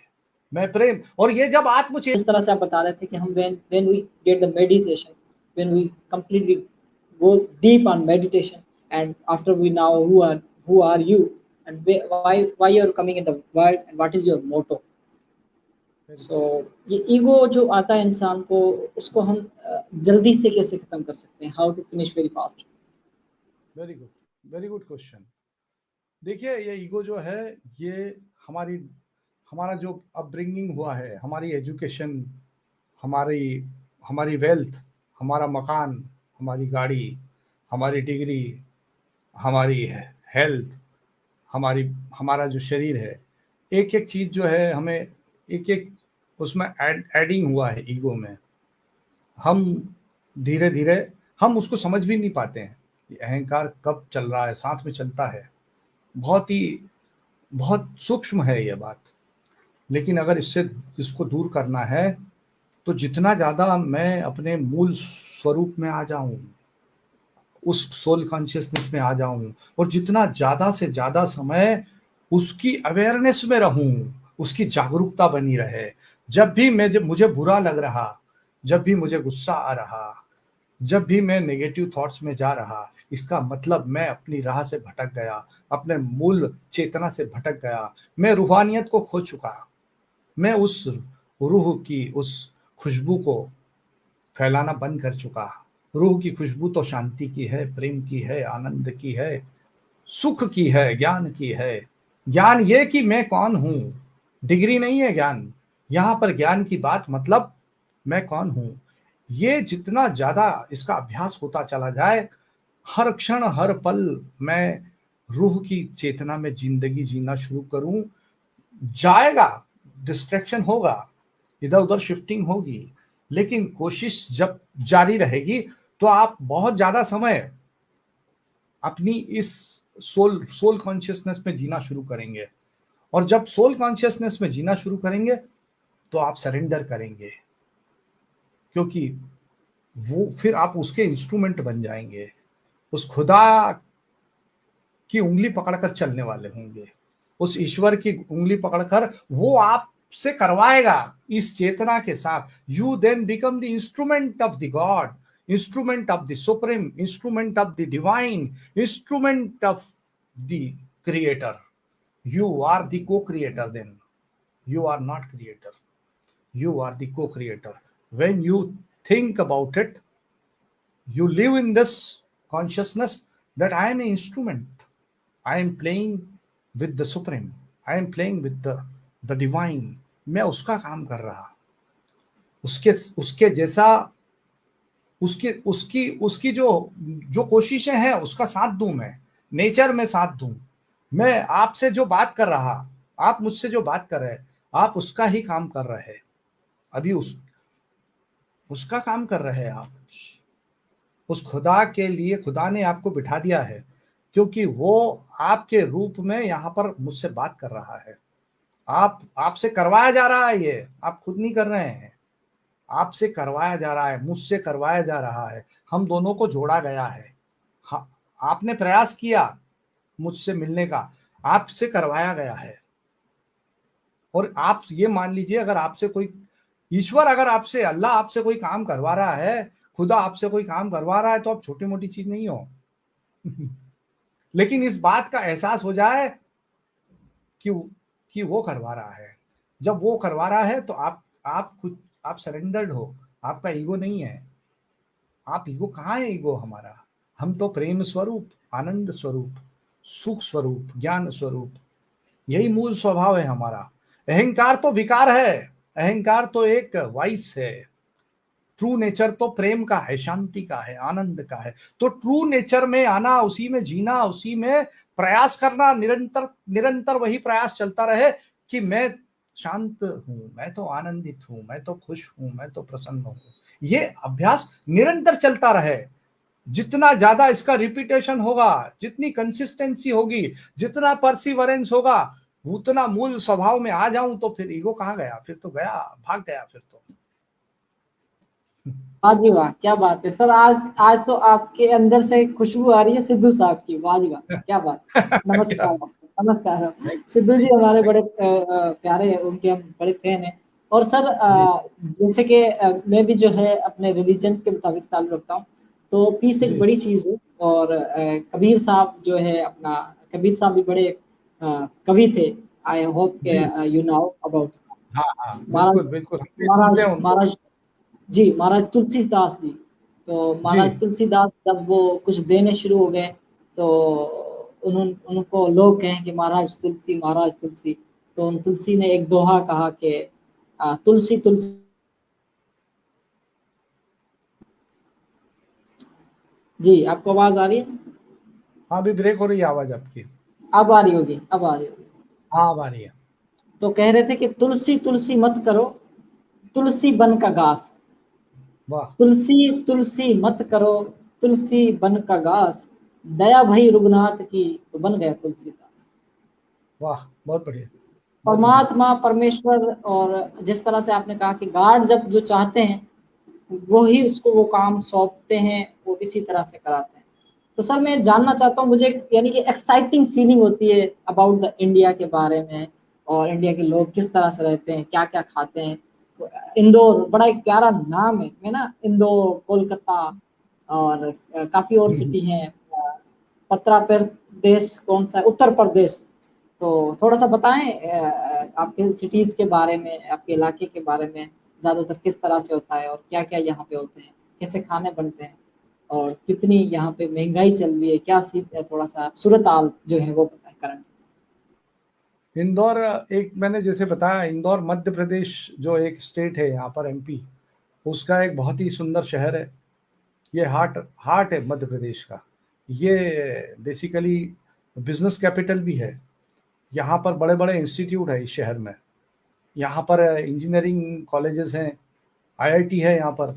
मैं प्रेम। और ये जब इस तरह से आप बता रहे थे कि हम when we get the meditation, when we completely go deep on meditation, and after we know who are you, and why you are coming in the world, and what is your motto। So ये ईगो जो आता है इंसान को, उसको हम जल्दी से कैसे खत्म कर सकते हैं? How to finish very fast? Very good, very good question. देखिए, ये ईगो जो है, ये हमारी हमारा जो अपब्रिंगिंग हुआ है, हमारी एजुकेशन, हमारी हमारी वेल्थ, हमारा मकान, हमारी गाड़ी, हमारी डिग्री, हमारी हेल्थ, हमारी हमारा जो शरीर है, एक एक चीज जो है हमें एक एक उसमें एडिंग हुआ है ईगो में। हम धीरे धीरे हम उसको समझ भी नहीं पाते हैं कि अहंकार कब चल रहा है, साथ में चलता है। बहुत ही बहुत सूक्ष्म है ये बात। लेकिन अगर इसको दूर करना है तो जितना ज्यादा मैं अपने मूल स्वरूप में आ जाऊं, उस सोल कॉन्शियसनेस में आ जाऊं, और जितना ज्यादा से ज्यादा समय उसकी अवेयरनेस में रहूं, उसकी जागरूकता बनी रहे। जब मुझे बुरा लग रहा, जब भी मुझे गुस्सा आ रहा, जब भी मैं नेगेटिव थॉट्स में जा रहा, इसका मतलब मैं अपनी राह से भटक गया, अपने मूल चेतना से भटक गया, मैं रूहानियत को खो चुका। मैं उस रूह की उस खुशबू को फैलाना बंद कर चुका। रूह की खुशबू तो शांति की है, प्रेम की है, आनंद की है, सुख की है, ज्ञान की है। ज्ञान ये कि मैं कौन हूं, डिग्री नहीं है ज्ञान। यहां पर ज्ञान की बात मतलब मैं कौन हूं। ये जितना ज्यादा इसका अभ्यास होता चला जाए, हर क्षण हर पल मैं रूह की चेतना में जिंदगी जीना शुरू करूं, जाएगा, डिस्ट्रैक्शन होगा, इधर उधर शिफ्टिंग होगी, लेकिन कोशिश जब जारी रहेगी तो आप बहुत ज्यादा समय अपनी इस सोल कॉन्शियसनेस में जीना शुरू करेंगे। और जब सोल कॉन्शियसनेस में जीना शुरू करेंगे तो आप सरेंडर करेंगे, क्योंकि वो फिर आप उसके इंस्ट्रूमेंट बन जाएंगे। उस खुदा की उंगली पकड़कर चलने वाले होंगे, उस ईश्वर की उंगली पकड़कर वो आपसे करवाएगा इस चेतना के साथ। You then become the instrument of the God, instrument of the supreme, instrument of the divine, instrument of the creator. You are the co creator then, you are not creator, you are the co-creator. When you think about it, you live in this consciousness that I am an instrument, I am playing with the supreme, I am playing with the divine. मैं उसका काम कर रहा, उसके उसके जैसा, उसकी उसकी उसकी जो जो कोशिशें हैं उसका साथ दूं, मैं नेचर में साथ दूं। मैं आपसे जो बात कर रहा, आप मुझसे जो बात कर रहे, आप उसका ही काम कर रहे हैं। अभी उसका काम कर रहे हैं आप। उस खुदा के लिए खुदा ने आपको बिठा दिया है, क्योंकि वो आपके रूप में यहाँ पर मुझसे बात कर रहा है। आपसे करवाया जा रहा है, ये आप खुद नहीं कर रहे हैं, आपसे करवाया जा रहा है, मुझसे करवाया जा रहा है। हम दोनों को जोड़ा गया है। आपने प्रयास किया मुझसे मिलने का, आपसे करवाया गया है। और आप ये मान लीजिए, अगर आपसे कोई ईश्वर, अगर आपसे अल्लाह आपसे कोई काम करवा रहा है, खुदा आपसे कोई काम करवा रहा है, तो आप छोटी मोटी चीज नहीं हो। लेकिन इस बात का एहसास हो जाए कि वो करवा रहा है। जब वो करवा रहा है तो आप खुद आप सरेंडर्ड हो। आपका ईगो नहीं है। आप ईगो कहाँ है? ईगो हमारा, हम तो प्रेम स्वरूप, आनंद स्वरूप, सुख स्वरूप, ज्ञान स्वरूप, यही मूल स्वभाव है हमारा। अहंकार तो विकार है, अहंकार तो एक वाइस है। ट्रू नेचर तो प्रेम का है, शांति का है, आनंद का है। तो ट्रू नेचर में आना, उसी में जीना, उसी में प्रयास करना, निरंतर निरंतर वही प्रयास चलता रहे कि मैं शांत हूं, मैं तो आनंदित हूं, मैं तो खुश हूं, मैं तो प्रसन्न हूं। ये अभ्यास निरंतर चलता रहे। जितना ज्यादा इसका रिपीटेशन होगा, जितनी कंसिस्टेंसी होगी, जितना परसिवरेंस होगा, उतना मूल स्वभाव में आ जाऊं तो फिर ईगो कहाँ गया? फिर तो गया, भाग गया फिर तो। वाह जी वाह, क्या बात है सर। आज तो आपके अंदर से खुशबू आ रही है सिद्धू साहब की। वाह जी वाह, क्या बात। नमस्कार नमस्कार। सिद्धू जी हमारे बड़े प्यारे हैं, उनके हम बड़े फैन हैं। और सर जैसे कि मैं भी जो है अपने रिलीजन के मुताबिक ताल्लुक रखता हूँ, तो पीस एक बड़ी चीज है। और कबीर साहब जो है अपना, कबीर साहब भी बड़े कवि थे। I hope you know about बिल्कुल बिल्कुल महाराज जी, महाराज तुलसीदास जी। तो महाराज तुलसीदास जब वो कुछ देने शुरू हो गए, तो उनको लोग कहें कि महाराज तुलसी, महाराज तुलसी। तो उन तुलसी ने एक दोहा कहा कि तुलसी तुलसी। जी, आपको आवाज आ रही है? हाँ, अभी ब्रेक हो रही है आवाज आपकी। अब आ रही होगी, अब आ रही होगी। हाँ, अब आ रही है। तो कह रहे थे कि तुलसी तुलसी मत करो, तुलसी बन का घास। वाह तुलसी तुलसी मत करो, तुलसी बन का घास। दया भई रघुनाथ की, तो बन गया तुलसीदास। वाह, बहुत बढ़िया, बहुत बढ़िया। परमात्मा परमेश्वर, और जिस तरह से आपने कहा कि गार्ड जब जो चाहते हैं वो ही उसको वो काम सौंपते हैं, वो इसी तरह से कराते हैं। तो सर मैं जानना चाहता हूँ, मुझे यानी कि एक्साइटिंग फीलिंग होती है अबाउट द इंडिया के बारे में, और इंडिया के लोग किस तरह से रहते हैं, क्या क्या खाते हैं। तो इंदौर बड़ा एक प्यारा नाम है ना, इंदौर, कोलकाता, और काफी और हम्म। सिटी हैं। पत्रा प्रदेश कौन सा है, उत्तर प्रदेश। तो थोड़ा सा बताएं आपके सिटीज के बारे में, आपके इलाके के बारे में, ज्यादातर किस तरह से होता है और क्या क्या यहाँ पे होते हैं, कैसे खाने बनते हैं, और कितनी यहाँ पे महंगाई चल रही है, क्या सी थोड़ा सा सूरत हाल जो है वो बताएं करंट। इंदौर, एक मैंने जैसे बताया, इंदौर मध्य प्रदेश जो एक स्टेट है यहाँ पर, एमपी, उसका एक बहुत ही सुंदर शहर है। ये हार्ट हार्ट है मध्य प्रदेश का। ये बेसिकली बिजनेस कैपिटल भी है। यहाँ पर बड़े बड़े इंस्टीट्यूट है इस शहर में। यहाँ पर इंजीनियरिंग कॉलेजेस हैं, आईआईटी है यहाँ पर,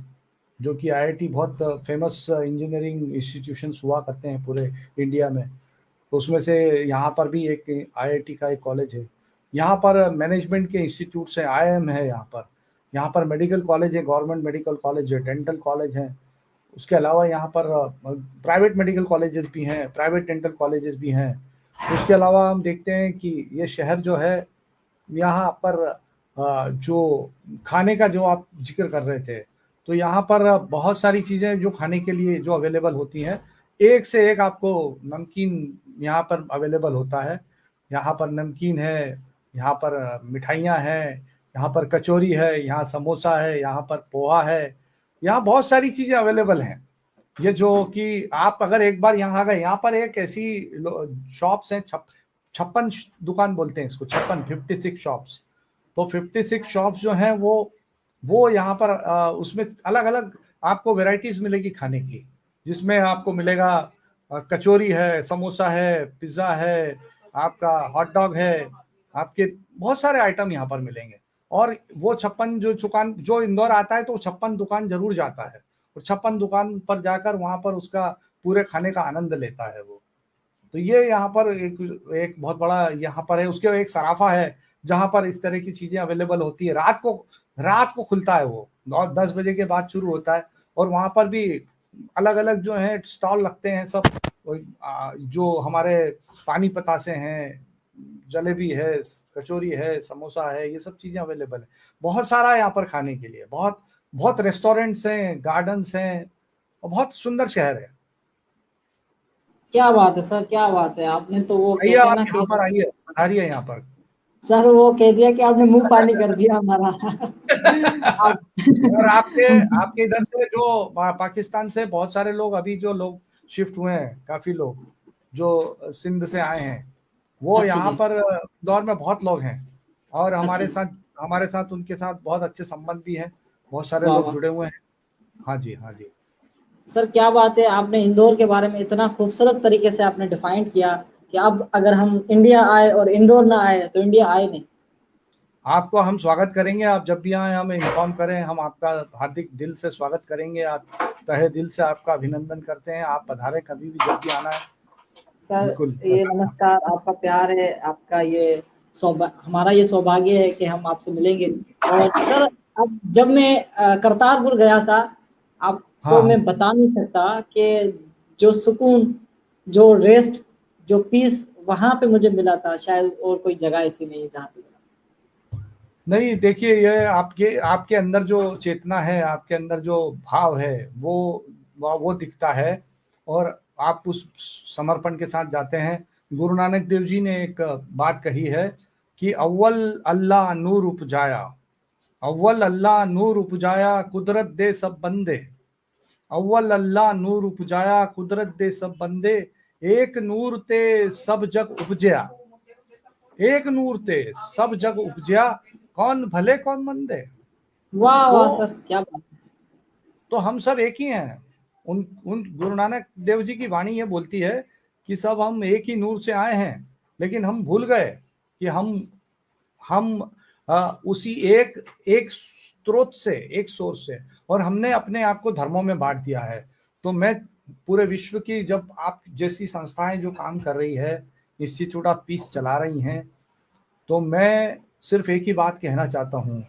जो कि आईआईटी बहुत फेमस इंजीनियरिंग इंस्टीट्यूशंस हुआ करते हैं पूरे इंडिया में। तो उसमें से यहाँ पर भी एक आईआईटी का एक कॉलेज है। यहाँ पर मैनेजमेंट के इंस्टीट्यूट्स हैं, आईआईएम है यहाँ पर। यहाँ पर मेडिकल कॉलेज है, गवर्नमेंट मेडिकल कॉलेज है, डेंटल कॉलेज है। उसके अलावा यहाँ पर प्राइवेट मेडिकल कॉलेजेस भी हैं, प्राइवेट डेंटल कॉलेजेस भी हैं। उसके अलावा हम देखते हैं कि ये शहर जो है, यहाँ पर जो खाने का जो आप जिक्र कर रहे थे, तो यहाँ पर बहुत सारी चीज़ें जो खाने के लिए जो अवेलेबल होती हैं, एक से एक आपको नमकीन यहाँ पर अवेलेबल होता है। यहाँ पर नमकीन है, यहाँ पर मिठाइयाँ हैं, यहाँ पर कचौरी है, यहाँ समोसा है, यहाँ पर पोहा है। यहाँ बहुत सारी चीज़ें अवेलेबल हैं। ये जो कि आप अगर एक बार यहाँ आ गए, यहाँ पर एक ऐसी शॉप्स हैं, 56 दुकान बोलते हैं इसको, 56, 56 शॉप्स। तो 56 शॉप्स जो हैं वो यहाँ पर उसमें अलग अलग आपको वेराइटीज मिलेगी खाने की, जिसमें आपको मिलेगा कचौरी है, समोसा है, पिज्ज़ा है, आपका हॉट डॉग है, आपके बहुत सारे आइटम यहाँ पर मिलेंगे। और वो 56 जो दुकान, जो इंदौर आता है तो 56 दुकान जरूर जाता है, और 56 दुकान पर जाकर वहाँ पर उसका पूरे खाने का आनंद लेता है वो। तो ये यहाँ पर एक बहुत बड़ा यहाँ पर है। उसके एक सराफा है जहाँ पर इस तरह की चीजें अवेलेबल होती है। रात को खुलता है वो, 10 बजे के बाद शुरू होता है। और वहाँ पर भी अलग अलग जो है स्टॉल लगते हैं सब। जो हमारे पानी पतासे हैं, जलेबी है, कचौरी है, समोसा है, ये सब चीजें अवेलेबल है। बहुत सारा है यहाँ पर खाने के लिए, बहुत बहुत रेस्टोरेंट्स हैं, गार्डन्स हैं, और बहुत सुंदर शहर है। क्या बात है सर, क्या बात है, आपने तो वो आइए, कहते हैं आप ना यहाँ कि पर आइए, पधारिए यहाँ पर। सर वो कह दिया कि आपने मुंह पानी कर दिया हमारा। आप और आपके आपके इधर से जो पाकिस्तान से बहुत सारे लोग, अभी जो लोग शिफ्ट हुए हैं, काफी लोग जो सिंध से आए हैं, वो अच्छा यहाँ जी, पर इंदौर में बहुत लोग हैं। और अच्छा जी। हमारे साथ उनके साथ बहुत अच्छे संबंध भी हैं। बहुत सारे वाह लोग वाह। जुड़े हुए हैं। हाँ जी, हाँ जी। सर क्या बात है, आपने इंदौर के बारे में इतना खूबसूरत तरीके से आपने डिफाइन किया कि अब अगर हम इंडिया आए और इंदौर ना आए तो इंडिया आए नहीं। आपको हम स्वागत करेंगे, आप जब भी आए हमें इन्फॉर्म करें, हम आपका हार्दिक दिल से स्वागत करेंगे। आप तहे दिल से आपका अभिनंदन करते हैं। आप पधारे, कभी भी जब भी आना है, सर बिल्कुल ये पधारना। नमस्कार, आपका प्यार है, आपका ये हमारा ये सौभाग्य है कि हम आपसे मिलेंगे। और सर अब जब मैं करतारपुर गया था, हाँ आपको हाँ। मैं बता नहीं सकता कि जो सुकून, जो रेस्ट, जो पीस वहां पे मुझे मिला था, शायद और कोई जगह ऐसी नहीं है जहाँ पे मिला। नहीं, देखिए, ये आपके आपके अंदर जो चेतना है, आपके अंदर जो भाव है, वो दिखता है। और आप उस समर्पण के साथ जाते हैं। गुरु नानक देव जी ने एक बात कही है कि अव्वल अल्लाह नूर उपजाया, अव्वल अल्लाह नूर उपजाया, कुदरत दे सब बंदे। अव्वल अल्लाह नूर उपजाया, कुदरत दे सब बंदे, एक नूर ते सब जग उपजया। एक नूर ते सब जग उपजया, कौन भले कौन मंदे। वाह वाह तो सर, क्या बात है। तो हम सब एक ही हैं। उन उन गुरु नानक देव जी की वाणी ये बोलती है कि सब हम एक ही नूर से आए हैं, लेकिन हम भूल गए कि हम उसी एक एक स्रोत से, एक सोर्स से, और हमने अपने आप को धर्मों में बांट दिया है। तो मैं पूरे विश्व की, जब आप जैसी संस्थाएं जो काम कर रही है, इंस्टीट्यूट ऑफ पीस चला रही हैं, तो मैं सिर्फ एक ही बात कहना चाहता हूँ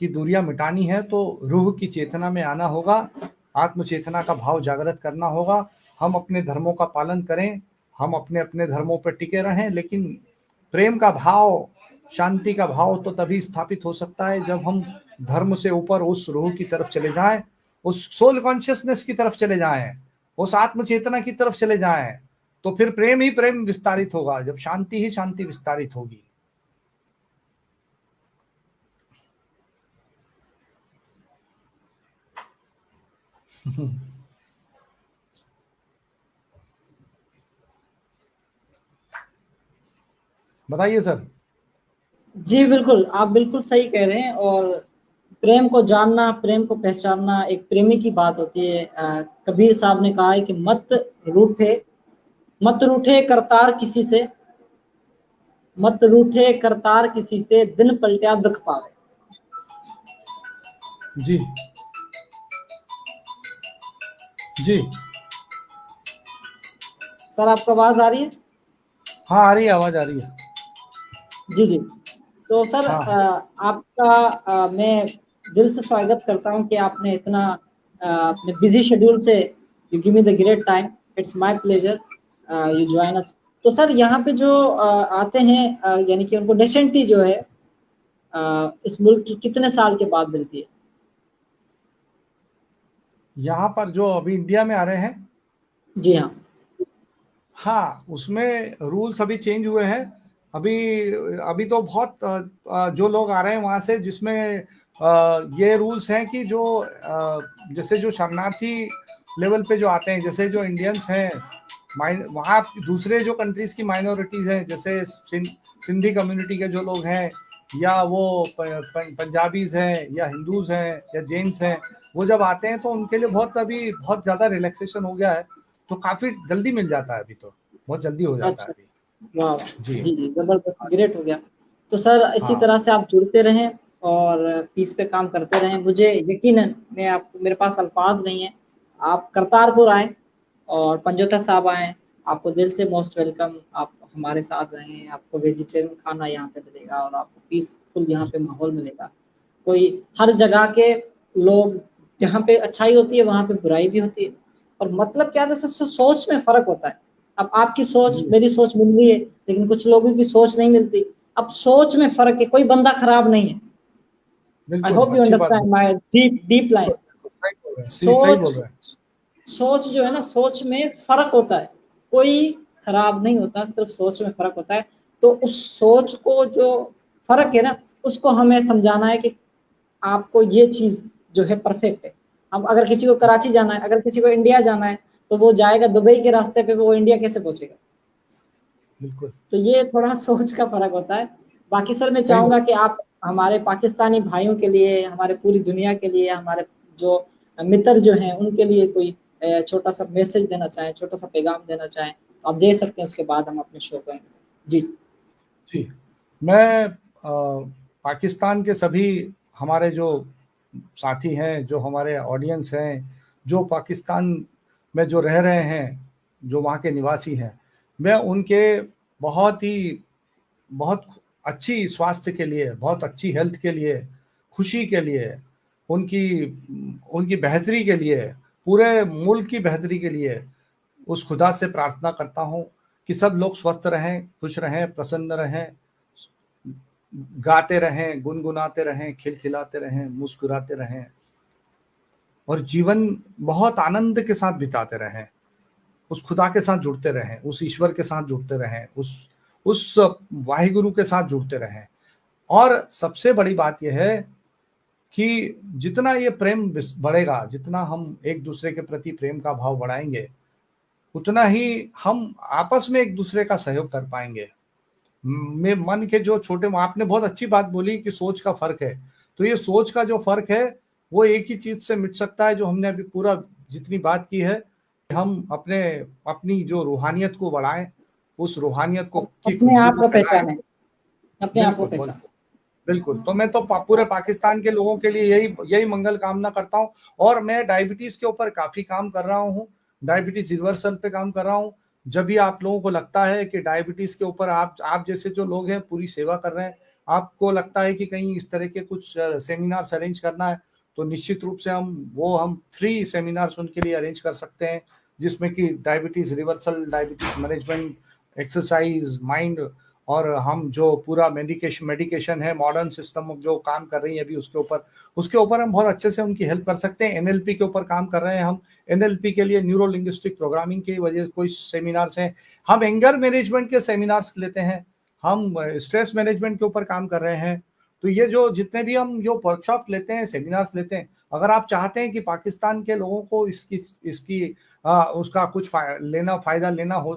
कि दूरियां मिटानी है तो रूह की चेतना में आना होगा, आत्म चेतना का भाव जागृत करना होगा। हम अपने धर्मों का पालन करें, हम अपने अपने धर्मों पर टिके रहें, लेकिन प्रेम का भाव, शांति का भाव तो तभी स्थापित हो सकता है जब हम धर्म से ऊपर उस रूह की तरफ चले जाएं, उस सोल कॉन्शियसनेस की तरफ चले जाएं, उस आत्म चेतना की तरफ चले जाएं। तो फिर प्रेम ही प्रेम विस्तारित होगा, जब शांति ही शांति विस्तारित होगी। बताइए सर। जी बिल्कुल, आप बिल्कुल सही कह रहे हैं। और प्रेम को जानना, प्रेम को पहचानना एक प्रेमी की बात होती है। कबीर साहब ने कहा है कि रूठे मत रूठे करतार किसी से, मत रूठे करतार किसी से, दिन पलटा दुख पावे। जी जी। सर आपको आवाज आ रही है? हाँ आ रही है, आवाज आ रही है। जी जी। तो सर हाँ आपका मैं दिल से स्वागत करता हूं कि आपने इतना अपने बिजी शेड्यूल से you give me the great time. It's my pleasure you join us. तो सर यहाँ पे जो आते हैं यानी कि उनको नेशनलिटी जो है इस मुल्क की कितने साल के बाद मिलती है? यहाँ पर जो अभी इंडिया में आ रहे हैं, जी हाँ। हाँ उसमें रूल्स अभी चेंज हुए हैं। अभी अभी तो बहुत जो लोग आ रहे हैं वहाँ से, जिसमें ये रूल्स हैं कि जो जैसे जो शरणार्थी लेवल पे जो आते हैं, जैसे जो इंडियंस हैं, वहाँ दूसरे जो कंट्रीज की माइनॉरिटीज हैं, जैसे सिंधी कम्युनिटी के जो लोग हैं, या वो पंजाबीज हैं, या हिंदूज हैं, या जैन्स हैं, वो जब आते हैं तो उनके लिए अभी बहुत ज़्यादा रिलैक्सेशन हो गया है। तो काफ़ी जल्दी मिल जाता है, अभी तो बहुत जल्दी हो जाता है अच्छा, अभी। वाह। जी जी जी, जबरदस्त, ग्रेट हो गया। तो सर इसी हाँ। तरह से आप जुड़ते रहें और पीस पे काम करते रहें। मुझे यकीनन, मैं आपको, मेरे पास अल्फाज नहीं है। आप करतारपुर आए और पंजोता साहब आए, आपको दिल से मोस्ट वेलकम। आप हमारे साथ रहें, आपको वेजिटेरियन खाना यहाँ पे मिलेगा और आपको पीसफुल यहाँ पे माहौल मिलेगा। कोई हर जगह के लोग, जहाँ पे अच्छाई होती है वहाँ पे बुराई भी होती है। और मतलब क्या है, सोच में फर्क होता है। अब आपकी सोच जी मेरी सोच मिल रही है, लेकिन कुछ लोगों की सोच नहीं मिलती। अब सोच में फर्क है, कोई बंदा खराब नहीं है। आई बिल्कुल, होप यू अच्छी बात understand my deep deep line. सही बोल सोच रहे हैं। सोच जो है ना, सोच में फर्क होता है। कोई खराब नहीं होता, सिर्फ सोच में फर्क होता है। तो उस सोच को, जो फर्क है ना, उसको हमें समझाना है कि आपको ये चीज जो है परफेक्ट है। अब अगर किसी को कराची जाना है, अगर किसी को इंडिया जाना है, तो वो जाएगा दुबई के रास्ते पे, वो इंडिया कैसे पहुंचेगा? बिल्कुल तो ये थोड़ा सोच का फर्क होता है। बाकी सर मैं सही चाहूंगा बोल। कि आप हमारे पाकिस्तानी भाइयों के लिए, हमारे पूरी दुनिया के लिए, हमारे जो मित्र जो हैं उनके लिए कोई छोटा सा मैसेज देना चाहें, छोटा सा पैगाम देना चाहें, तो आप दे सकते हैं। उसके बाद हम अपने शो को एंड करें। जी जी, मैं पाकिस्तान के सभी हमारे जो साथी हैं, जो हमारे ऑडियंस हैं, जो पाकिस्तान में जो रह रहे हैं, जो वहाँ के निवासी हैं, मैं उनके बहुत ही बहुत अच्छी स्वास्थ्य के लिए, बहुत अच्छी हेल्थ के लिए, खुशी के लिए, उनकी उनकी बेहतरी के लिए, पूरे मुल्क की बेहतरी के लिए उस खुदा से प्रार्थना करता हूँ कि सब लोग स्वस्थ रहें, खुश रहें, प्रसन्न रहें, गाते रहें, गुनगुनाते रहें, खिलखिलाते रहें, मुस्कुराते रहें, और जीवन बहुत आनंद के साथ बिताते रहें। उस खुदा के साथ जुड़ते रहें, उस ईश्वर के साथ जुड़ते रहें, उस वाहिगुरु के साथ जुड़ते रहें। और सबसे बड़ी बात यह है कि जितना ये प्रेम बढ़ेगा, जितना हम एक दूसरे के प्रति प्रेम का भाव बढ़ाएंगे, उतना ही हम आपस में एक दूसरे का सहयोग कर पाएंगे। में मन के जो छोटे, आपने बहुत अच्छी बात बोली कि सोच का फर्क है, तो ये सोच का जो फर्क है वो एक ही चीज से मिट सकता है, जो हमने अभी पूरा जितनी बात की है, हम अपनी जो रूहानियत को बढ़ाएं, उस रूहानियत को की अपने खुशबू आप को को फैलाएं। पहचाने, अपने आप को बिल्कुल पहचाने। बिल्कुल। तो मैं तो पूरे पाकिस्तान के लोगों के लिए यही मंगल कामना करता हूँ। और मैं डायबिटीज के ऊपर काफी काम कर रहा हूँ, डायबिटीज रिवर्सल पे काम कर रहा हूँ। जब भी आप लोगों को लगता है कि डायबिटीज के ऊपर आप जैसे जो लोग हैं पूरी सेवा कर रहे हैं, आपको लगता है कि कहीं इस तरह के कुछ सेमिनार्स अरेंज करना है, तो निश्चित रूप से हम फ्री सेमिनार्स उनके लिए अरेंज कर सकते हैं, जिसमें कि diabetes reversal, diabetes management, exercise, mind, और हम जो पूरा मेडिकेशन है, मॉडर्न सिस्टम जो काम कर रही है अभी उसके ऊपर हम बहुत अच्छे से उनकी हेल्प कर सकते हैं। एनएलपी के ऊपर काम कर रहे हैं हम, एनएलपी के लिए न्यूरो लिंग्विस्टिक प्रोग्रामिंग की वजह से कोई सेमिनार्स हैं, हम एंगर मैनेजमेंट के सेमिनार्स लेते हैं, हम स्ट्रेस मैनेजमेंट के ऊपर काम कर रहे हैं। तो ये जो जितने भी हम जो वर्कशॉप लेते हैं, सेमिनार्स लेते हैं, अगर आप चाहते हैं कि पाकिस्तान के लोगों को इसकी उसका कुछ फायदा लेना हो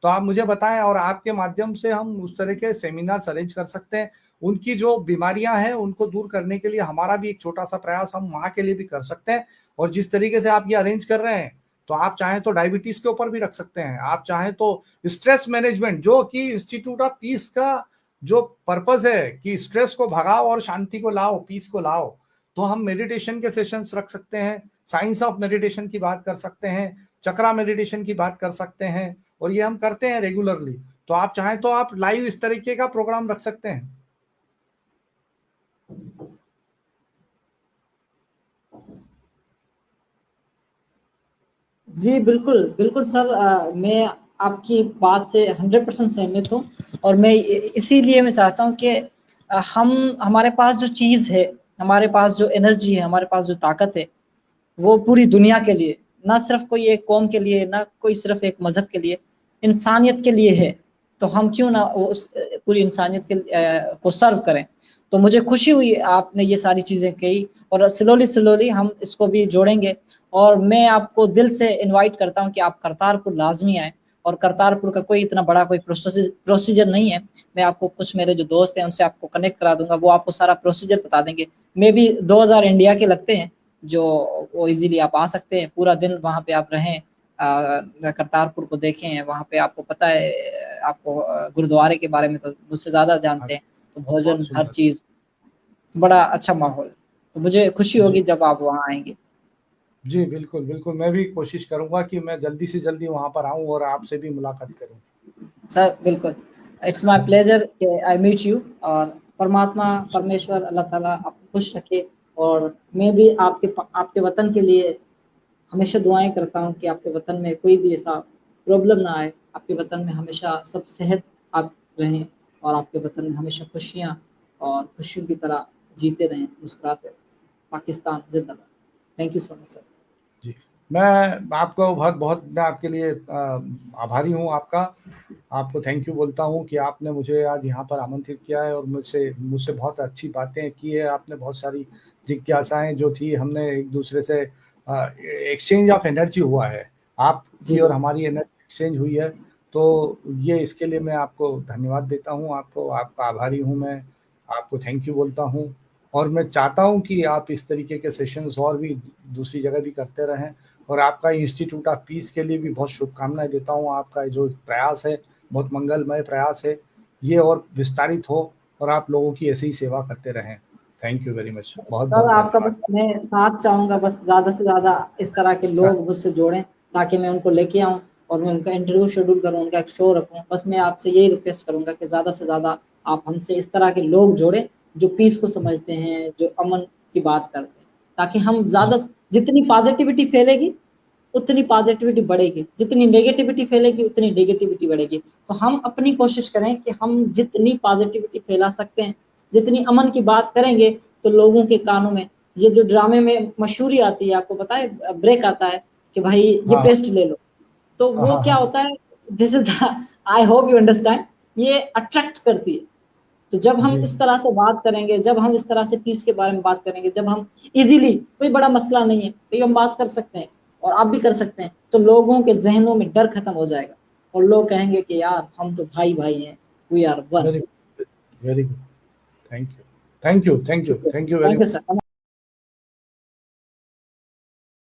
तो आप मुझे बताएं, और आपके माध्यम से हम उस तरह के सेमिनार्स अरेंज कर सकते हैं। उनकी जो बीमारियां हैं उनको दूर करने के लिए हमारा भी एक छोटा सा प्रयास हम वहां के लिए भी कर सकते हैं। और जिस तरीके से आप ये अरेंज कर रहे हैं, तो आप चाहें तो डायबिटीज के ऊपर भी रख सकते हैं, आप चाहें तो स्ट्रेस मैनेजमेंट, जो कि इंस्टीट्यूट ऑफ पीस का जो पर्पज है कि स्ट्रेस को भगाओ और शांति को लाओ, पीस को लाओ, तो हम मेडिटेशन के सेशंस रख सकते हैं, साइंस ऑफ मेडिटेशन की बात कर सकते हैं, चक्रा मेडिटेशन की बात कर सकते हैं, और ये हम करते हैं रेगुलरली। तो आप चाहें तो आप लाइव इस तरीके का प्रोग्राम रख सकते हैं। जी बिल्कुल बिल्कुल सर, मैं आपकी बात से 100% सहमत हूँ। और मैं इसीलिए मैं चाहता हूँ कि हमारे पास जो चीज़ है, हमारे पास जो एनर्जी है, हमारे पास जो ताकत है, वो पूरी दुनिया के लिए, ना सिर्फ कोई एक कौम के लिए, ना कोई सिर्फ एक मजहब के लिए, इंसानियत के लिए है। तो हम क्यों ना उस पूरी इंसानियत को सर्व करें। तो मुझे खुशी हुई आपने ये सारी चीज़ें कही, और स्लोली स्लोली हम इसको भी जोड़ेंगे। और मैं आपको दिल से इनवाइट करता हूँ कि आप करतारपुर लाजमी आए। और करतारपुर का कोई इतना बड़ा कोई प्रोसीजर नहीं है। मैं आपको कुछ मेरे जो दोस्त हैं उनसे आपको कनेक्ट करा दूंगा, वो आपको सारा प्रोसीजर बता देंगे। मे भी 2000 इंडिया के लगते हैं, जो वो इजीली आप आ सकते हैं। पूरा दिन वहाँ पे आप रहें, करतारपुर को देखें। वहाँ पे आपको पता है, आपको गुरुद्वारे के बारे में तो मुझसे ज़्यादा जानते हैं। तो भोजन, हर चीज़, बड़ा अच्छा माहौल। तो मुझे खुशी होगी जब आप वहाँ आएंगे। जी बिल्कुल बिल्कुल, मैं भी कोशिश करूंगा कि मैं जल्दी से जल्दी वहां पर आऊं और आपसे भी मुलाकात करूं। सर बिल्कुल, इट्स माय प्लेजर कि आई मीट यू। और परमात्मा, परमेश्वर, अल्लाह ताला आपको खुश रखे। और मैं भी आपके वतन के लिए हमेशा दुआएं करता हूँ कि आपके वतन में कोई भी ऐसा प्रॉब्लम ना आए। आपके वतन में हमेशा सब सेहत आप रहें, और आपके वतन में हमेशा खुशियाँ और खुशियों की तरह जीते रहें, मुस्कुराते रहें। पाकिस्तान जिंदाबाद। Thank you so much sir. जी, मैं आपको बहुत बहुत मैं आपके लिए आभारी हूँ आपका, आपको थैंक यू बोलता हूँ कि आपने मुझे आज यहाँ पर आमंत्रित किया है और मुझसे बहुत अच्छी बातें की है आपने। बहुत सारी जिज्ञासाएं जो थी, हमने एक दूसरे से एक्सचेंज ऑफ एनर्जी हुआ है, आपकी जी और हमारी एनर्जी एक्सचेंज हुई है। तो ये इसके लिए मैं आपको धन्यवाद देता हूँ, आपका आभारी हूँ मैं, आपको थैंक यू बोलता हूँ। और मैं चाहता हूँ कि आप इस तरीके के सेशंस और भी दूसरी जगह भी करते रहें। और आपका इंस्टीट्यूट ऑफ पीस के लिए भी बहुत शुभकामनाएं देता हूँ। आपका जो प्रयास है, बहुत मंगलमय प्रयास है, ये और विस्तारित हो और आप लोगों की ऐसी ही सेवा करते रहें। थैंक यू वेरी मच, बहुत सर, बहुत आपका बस धन्यवाद। मैं साथ चाहूँगा, बस ज़्यादा से ज़्यादा इस तरह के लोग मुझसे जोड़ें, ताकि मैं उनको लेके आऊँ और मैं उनका इंटरव्यू शेड्यूल करूँ, उनका एक शो रखूँ। बस मैं आपसे यही रिक्वेस्ट करूँगा कि ज़्यादा से ज़्यादा आप हमसे इस तरह के लोग जोड़ें, जो पीस को समझते हैं, जो अमन की बात करते हैं, ताकि हम ज़्यादा, जितनी पॉजिटिविटी फैलेगी उतनी पॉजिटिविटी बढ़ेगी, जितनी नेगेटिविटी फैलेगी उतनी नेगेटिविटी बढ़ेगी। तो हम अपनी कोशिश करें कि हम जितनी पॉजिटिविटी फैला सकते हैं, जितनी अमन की बात करेंगे, तो लोगों के कानों में ये जो ड्रामे में मशहूरी आती है, आपको पता है, ब्रेक आता है कि भाई ये हाँ पेस्ट ले लो, तो हाँ वो हाँ क्या हाँ। होता है, this is I hope you understand, ये अट्रैक्ट करती है। तो जब हम जी इस तरह से बात करेंगे, जब हम इस तरह से पीस के बारे में बात करेंगे, जब हम इजीली, कोई बड़ा मसला नहीं है भाई, हम बात कर सकते हैं और आप भी कर सकते हैं, तो लोगों के जहनों में डर खत्म हो जाएगा और लोग कहेंगे कि यार हम तो भाई भाई हैं, we are one. Very good. Very good. Thank you. Thank you. Thank you. Thank you very much. Thank you, sir.